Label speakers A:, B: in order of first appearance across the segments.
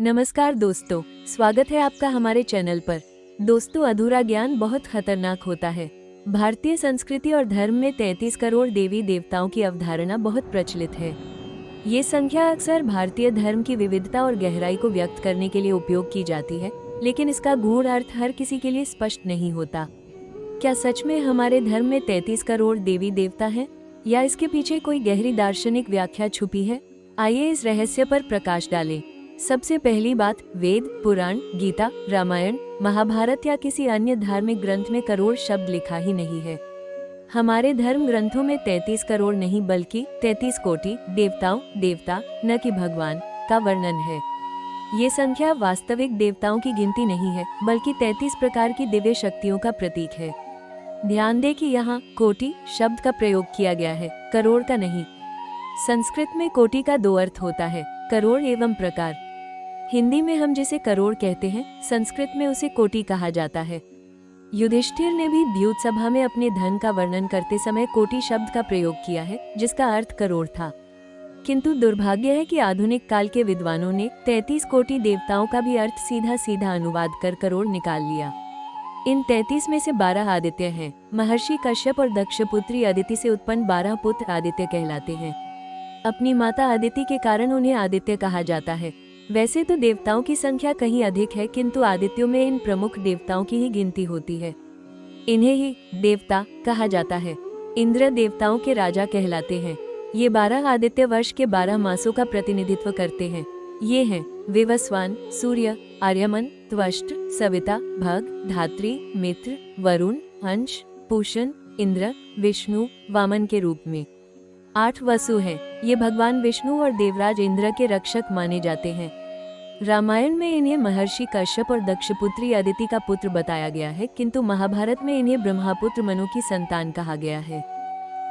A: नमस्कार दोस्तों, स्वागत है आपका हमारे चैनल पर। दोस्तों, अधूरा ज्ञान बहुत खतरनाक होता है। भारतीय संस्कृति और धर्म में 33 करोड़ देवी देवताओं की अवधारणा बहुत प्रचलित है। ये संख्या अक्सर भारतीय धर्म की विविधता और गहराई को व्यक्त करने के लिए उपयोग की जाती है, लेकिन इसका गूढ़ अर्थ हर किसी के लिए स्पष्ट नहीं होता। क्या सच में हमारे धर्म में 33 करोड़ देवी देवता हैं, या इसके पीछे कोई गहरी दार्शनिक व्याख्या छुपी है? आइए इस रहस्य पर प्रकाश डालें। सबसे पहली बात, वेद, पुराण, गीता, रामायण, महाभारत या किसी अन्य धार्मिक ग्रंथ में करोड़ शब्द लिखा ही नहीं है। हमारे धर्म ग्रंथों में 33 करोड़ नहीं बल्कि 33 कोटि देवताओं, देवता न कि भगवान, का वर्णन है। ये संख्या वास्तविक देवताओं की गिनती नहीं है, बल्कि 33 प्रकार की दिव्य शक्तियों का प्रतीक है। ध्यान दें कि यहाँ कोटि शब्द का प्रयोग किया गया है, करोड़ का नहीं। संस्कृत में कोटि का दो अर्थ होता है, करोड़ एवं प्रकार। हिंदी में हम जिसे करोड़ कहते हैं, संस्कृत में उसे कोटि कहा जाता है। युधिष्ठिर ने भी द्यूत सभा में अपने धन का वर्णन करते समय कोटि शब्द का प्रयोग किया है, जिसका अर्थ करोड़ था। किंतु दुर्भाग्य है कि आधुनिक काल के विद्वानों ने 33 कोटि देवताओं का भी अर्थ सीधा सीधा अनुवाद कर करोड़ निकाल लिया। इन 33 में से 12 आदित्य हैं। महर्षि कश्यप और दक्ष पुत्री अदिति से उत्पन्न 12 पुत्र आदित्य कहलाते हैं। अपनी माता अदिति के कारण उन्हें आदित्य कहा जाता है। वैसे तो देवताओं की संख्या कहीं अधिक है, किंतु आदित्यों में इन प्रमुख देवताओं की ही गिनती होती है। इन्हें ही देवता कहा जाता है। इंद्र देवताओं के राजा कहलाते हैं। ये 12 आदित्य वर्ष के 12 मासों का प्रतिनिधित्व करते हैं। ये हैं विवस्वान, सूर्य, आर्यमन, त्वष्ट, सविता, भग, धात्री, मित्र, वरुण, अंश, पूषण, इंद्र, विष्णु, वामन के रूप में। 8 वसु हैं। ये भगवान विष्णु और देवराज इंद्र के रक्षक माने जाते हैं। रामायण में इन्हें महर्षि कश्यप और दक्षपुत्री अदिति का पुत्र बताया गया है, किंतु महाभारत में इन्हें ब्रह्मपुत्र मनु की संतान कहा गया है।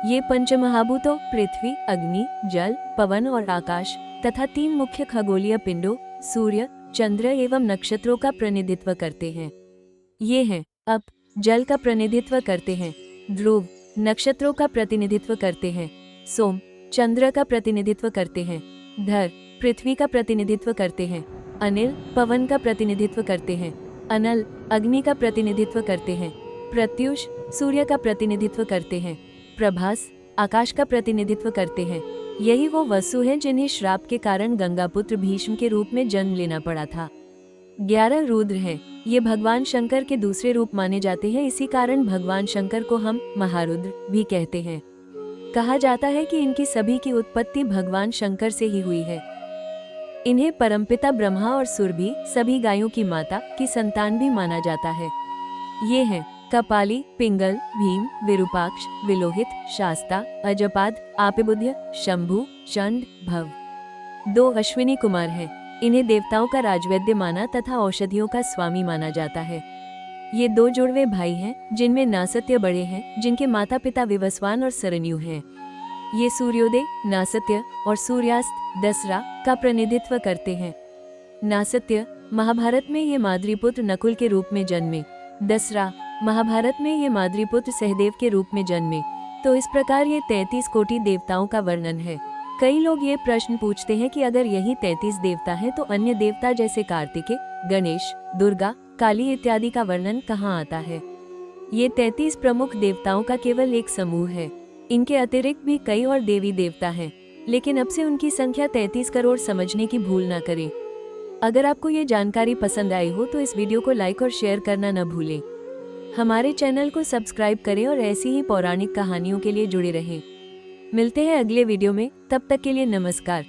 A: ये पंचमहाभूतों पृथ्वी, अग्नि, जल, पवन और आकाश तथा 3 मुख्य खगोलीय पिंडों सूर्य, चंद्र एवं नक्षत्रों का प्रतिनिधित्व करते हैं। ये हैं अप, जल का प्रतिनिधित्व करते हैं। ध्रुव, नक्षत्रों का प्रतिनिधित्व करते हैं। सोम, चंद्र का प्रतिनिधित्व करते हैं। धर, पृथ्वी का प्रतिनिधित्व करते हैं। अनिल, पवन का प्रतिनिधित्व करते हैं। अनल, अग्नि का प्रतिनिधित्व करते हैं। प्रत्युष, सूर्य का प्रतिनिधित्व करते हैं। प्रभास, आकाश का प्रतिनिधित्व करते हैं। यही वो वसु हैं जिन्हें श्राप के कारण गंगापुत्र भीष्म के रूप में जन्म लेना पड़ा था। 11 रुद्र हैं। ये भगवान शंकर के दूसरे रूप माने जाते हैं। इसी कारण भगवान शंकर को हम महारुद्र भी कहते हैं। कहा जाता है कि इनकी सभी की उत्पत्ति भगवान शंकर से ही हुई है। इन्हें परमपिता ब्रह्मा और सुरभि, सभी गायों की माता की संतान भी माना जाता है। ये हैं कपाली, पिंगल, भीम, विरूपाक्ष, विलोहित, शास्ता, अजपाद, आपेबुध्य, शंभु, चंड, भव। 2 अश्विनी कुमार हैं। इन्हें देवताओं का राजवैद्य माना तथा औषधियों का स्वामी माना जाता है। ये 2 जुड़वे भाई हैं, जिनमें नासत्य बड़े हैं, जिनके माता पिता विवस्वान और सरन्यु हैं। ये सूर्योदय, नासत्य और सूर्यास्त दसरा का प्रतिनिधित्व करते हैं। नासत्य महाभारत में ये माद्रीपुत्र नकुल के रूप में जन्मे। दसरा महाभारत में ये माद्रीपुत्र सहदेव के रूप में जन्मे। तो इस प्रकार ये 33 कोटि देवताओं का वर्णन है। कई लोग ये प्रश्न पूछते हैं कि अगर यही 33 देवता हैं, तो अन्य देवता जैसे कार्तिकेय, गणेश, दुर्गा, काली इत्यादि का वर्णन कहाँ आता है? ये 33 प्रमुख देवताओं का केवल एक समूह है। इनके अतिरिक्त भी कई और देवी देवता हैं, लेकिन अब से उनकी संख्या 33 करोड़ समझने की भूल ना करें। अगर आपको ये जानकारी पसंद आई हो तो इस वीडियो को लाइक और शेयर करना न भूलें। हमारे चैनल को सब्सक्राइब करें और ऐसी ही पौराणिक कहानियों के लिए जुड़े रहें। मिलते हैं अगले वीडियो में, तब तक के लिए नमस्कार।